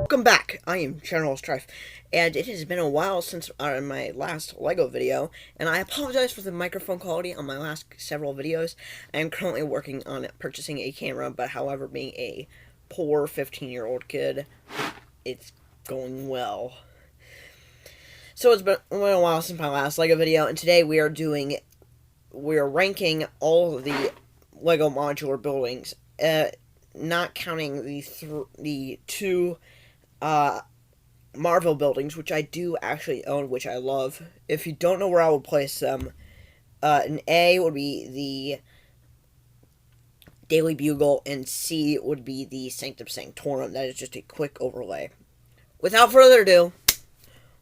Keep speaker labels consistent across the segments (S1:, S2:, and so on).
S1: Welcome back. I am General Strife, and it has been a while since my last LEGO video, and I apologize for the microphone quality on my last several videos. I am currently working on purchasing a camera, but however, being a poor 15-year-old kid, it's going well. So it's been a while since my last LEGO video, and today we are ranking all of the LEGO modular buildings, not counting the two Marvel buildings, which I do actually own, which I love. If you don't know where I would place them, an A would be the Daily Bugle, and C would be the Sanctum Sanctorum. That is just a quick overlay. Without further ado,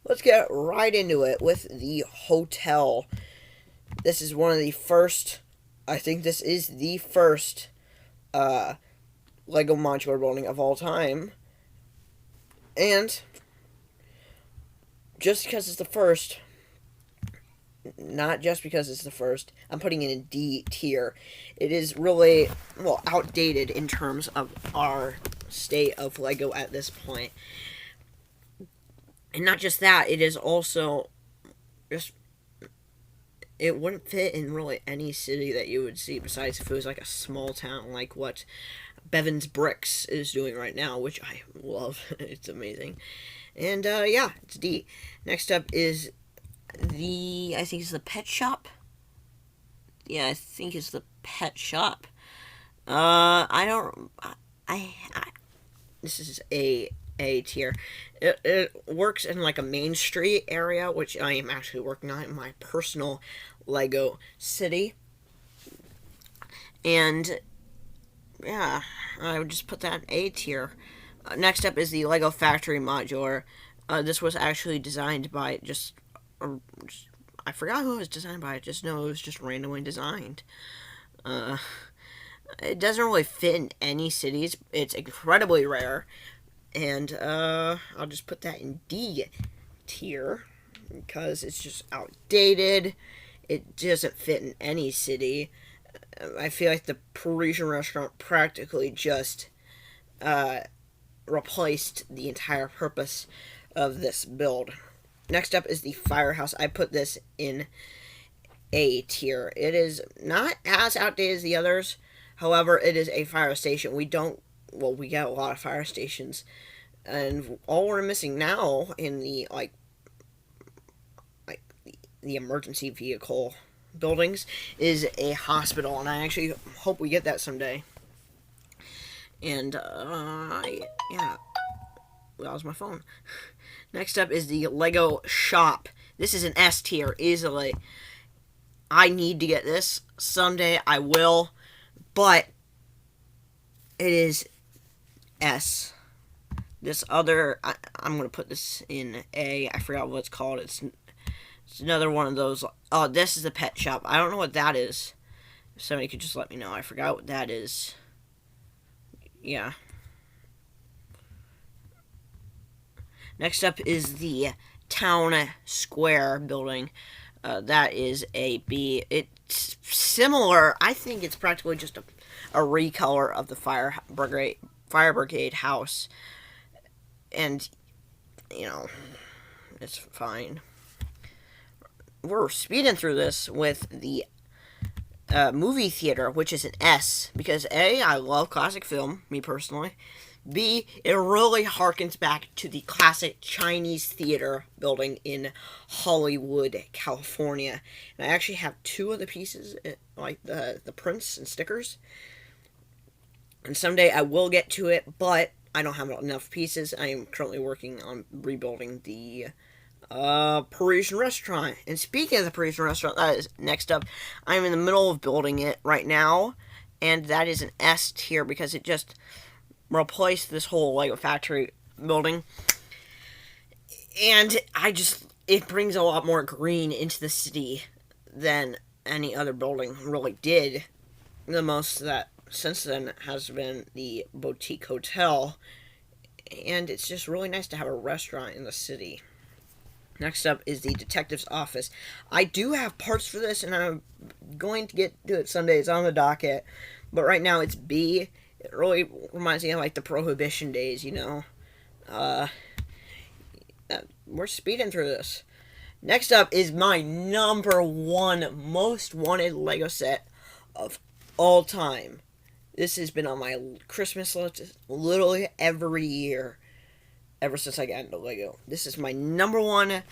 S1: let's get right into it with the hotel. This is one of the first, I think this is the first LEGO modular building of all time. And just because it's the first, not just because it's the first, I'm putting it in D tier. It is really, well, outdated in terms of our state of LEGO at this point. And not just that, it is also just, it wouldn't fit in really any city that you would see besides if it was like a small town like what Bevan's Bricks is doing right now, which I love. It's amazing. And yeah, it's D. Next up is I think it's the pet shop. Yeah, I think it's the pet shop. This is A tier. It works in like a Main Street area, which I am actually working on in my personal LEGO city. And yeah, I would just put that in A tier. Next up is the LEGO Factory Modular. This was actually designed by I forgot who it was designed by. I just know it was just randomly designed. It doesn't really fit in any cities. It's incredibly rare. And I'll just put that in D tier because it's just outdated. It doesn't fit in any city. I feel like the Parisian restaurant practically just replaced the entire purpose of this build. Next up is the Firehouse. I put this in A tier. It is not as outdated as the others. However, it is a fire station. We get a lot of fire stations. And all we're missing now in the the emergency vehicle buildings is a hospital, and I actually hope we get that someday. And yeah, that was my phone. Next up is the LEGO shop. This is an S tier easily. I need to get this someday. I will, but it is S. This other, I'm gonna put this in A. I forgot what it's called. It's another one of those. Oh, this is the pet shop. I don't know what that is. If somebody could just let me know. I forgot what that is. Yeah. Next up is the Town Square building. That is a B. It's similar. I think it's practically just a recolor of the Fire Brigade house. And, you know, it's fine. We're speeding through this with the movie theater, which is an S, because A, I love classic film, me personally. B, it really harkens back to the classic Chinese theater building in Hollywood, California. And I actually have two of the pieces, like the prints and stickers. And someday I will get to it, but I don't have enough pieces. I am currently working on rebuilding the Parisian restaurant. And speaking of the Parisian restaurant, that is next up. I'm in the middle of building it right now, and that is an S tier because it just replaced this whole LEGO factory building. And it brings a lot more green into the city than any other building really did. The most that since then has been the boutique hotel, and it's just really nice to have a restaurant in the city. Next up is the detective's office. I do have parts for this, and I'm going to get to it someday. It's on the docket, but right now it's B. It really reminds me of like the Prohibition days, you know. Uh, we're speeding through this. Next up is my number one most wanted Lego set of all time. This has been on my Christmas list literally every year ever since I got into Lego. This is my number one.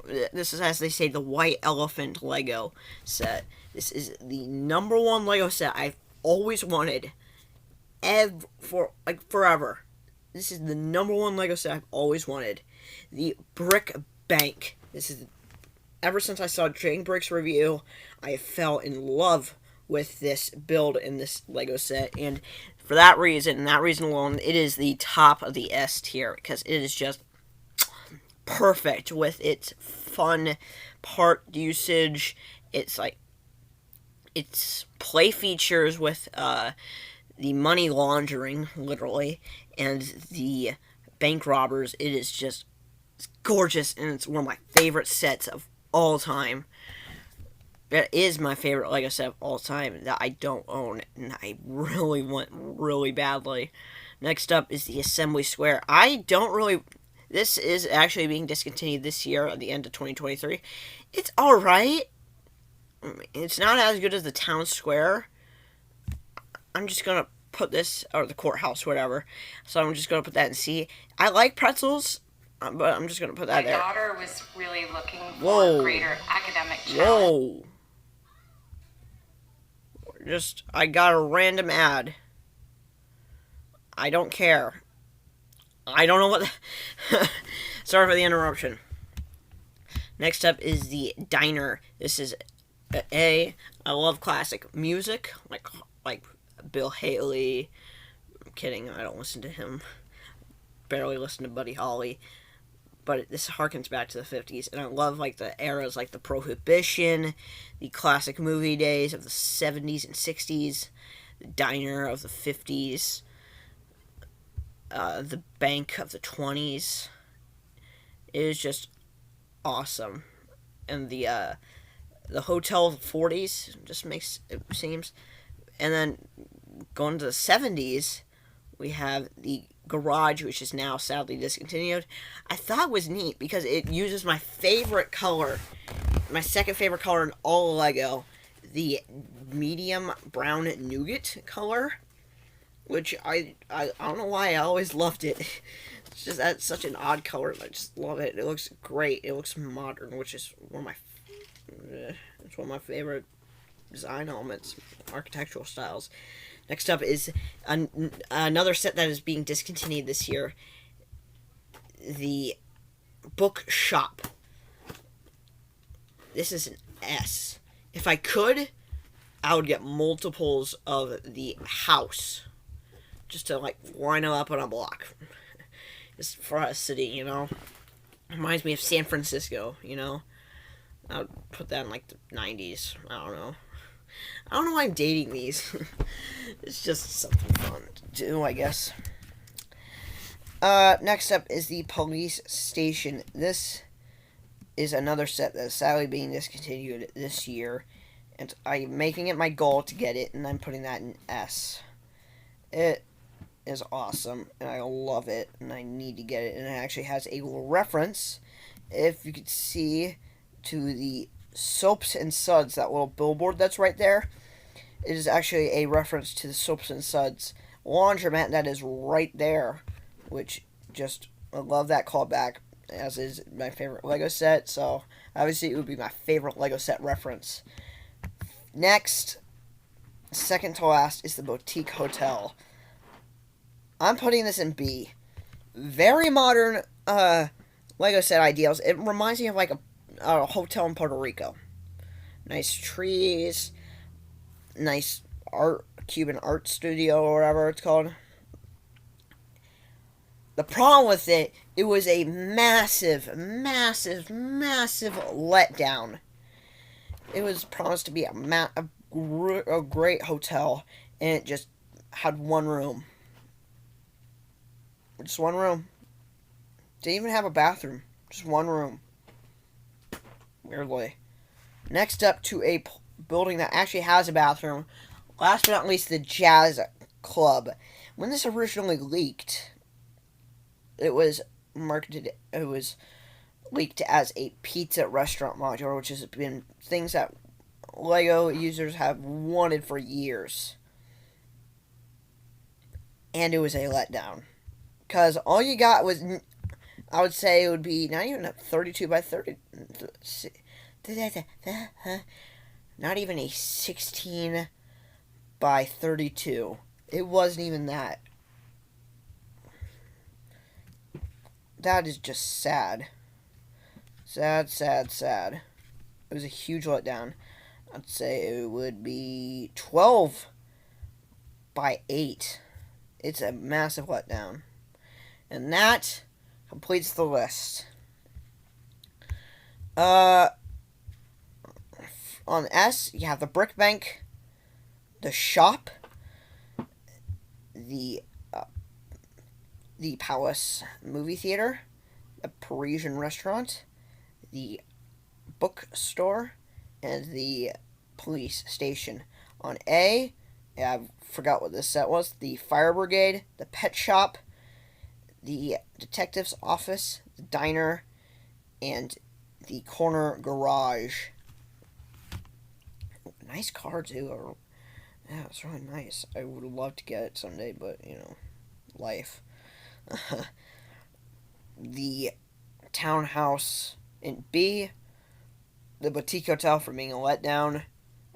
S1: This is, as they say, the white elephant Lego set. This is the number one Lego set I've always wanted, forever. This is the number one Lego set I've always wanted. The Brick Bank. This is ever since I saw Jane Brick's review, I fell in love with this build in this Lego set, and for that reason, and that reason alone, it is the top of the S tier because it is just perfect with its fun part usage. It's like its play features with the money laundering, literally, and the bank robbers. It is just gorgeous, and it's one of my favorite sets of all time. That is my favorite Lego set of all time that I don't own, and I really want really badly. Next up is the Assembly Square. I don't really. This is actually being discontinued this year at the end of 2023. It's alright. It's not as good as the Town Square. I'm just gonna put this, or the courthouse, whatever. So I'm just gonna put that in C. I like pretzels, but I'm just gonna put that there.
S2: My daughter was really looking for greater academic
S1: Whoa.
S2: challenge.
S1: I got a random ad. I don't care. I don't know what. Sorry for the interruption. Next up is the diner. This is I love classic music, like Bill Haley. I'm kidding. I don't listen to him. Barely listen to Buddy Holly. But this harkens back to the 50s, and I love like the eras like the Prohibition, the classic movie days of the 70s and 60s, the diner of the 50s, the bank of the 20s. It is just awesome, and the hotel of the 40s just makes it seems, and then going to the 70s, we have the garage, which is now sadly discontinued. I thought it was neat because it uses my favorite color, my second favorite color in all of Lego, the medium brown nougat color, which I don't know why I always loved it. It's just that's such an odd color. I just love it. It looks great. It looks modern, which is it's one of my favorite design elements, architectural styles. Next up is another set that is being discontinued this year. The bookshop. This is an S. If I could, I would get multiples of the house. Just to like line them up on a block. Just for a city, you know. Reminds me of San Francisco, you know. I would put that in like the 90s. I don't know. I don't know why I'm dating these. It's just something fun to do, I guess. Next up is the police station. This is another set that is sadly being discontinued this year. And I'm making it my goal to get it, and I'm putting that in S. It is awesome, and I love it, and I need to get it. And it actually has a reference, if you could see, to the Soaps and Suds, that little billboard that's right there. It is actually a reference to the Soaps and Suds laundromat that is right there, which just, I love that callback, as is my favorite Lego set, so obviously it would be my favorite Lego set reference. Next, second to last, is the Boutique Hotel. I'm putting this in B. Very modern Lego set ideals. It reminds me of like a hotel in Puerto Rico. Nice trees, nice Cuban art studio or whatever it's called. The problem with it was a massive, massive, massive letdown. It was promised to be a great hotel, and it just had one room. Just one room. Didn't even have a bathroom. Just one room. Weirdly. Next up to a building that actually has a bathroom. Last but not least, the Jazz Club. When this originally leaked, it was marketed. It was leaked as a pizza restaurant modular, which has been things that Lego users have wanted for years. And it was a letdown. Because all you got was, I would say it would be not even a 32 by 30. Not even a 16 by 32. It wasn't even that. That is just sad. Sad, sad, sad. It was a huge letdown. I'd say it would be 12 by 8. It's a massive letdown. And that completes the list. On S, you have the Brick Bank, the Shop, the Palace Movie Theater, the Parisian Restaurant, the Bookstore, and the Police Station. On A, I forgot what this set was, the Fire Brigade, the Pet Shop, the Detective's Office, the Diner, and the Corner Garage. Nice car, too. Yeah, it's really nice. I would love to get it someday, but, life. The Townhouse in B, the Boutique Hotel for being a letdown,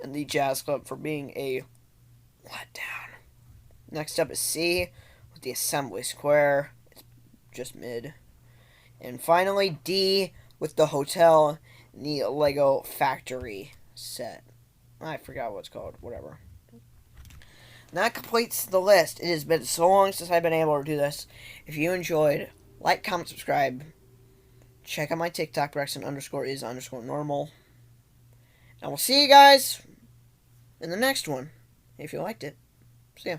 S1: and the Jazz Club for being a letdown. Next up is C, with the Assembly Square. It's just mid. And finally, D, with the hotel and the Lego Factory set. I forgot what it's called. Whatever. That completes the list. It has been so long since I've been able to do this. If you enjoyed, like, comment, subscribe. Check out my TikTok, Braxton_is_normal. And we'll see you guys in the next one. If you liked it. See ya.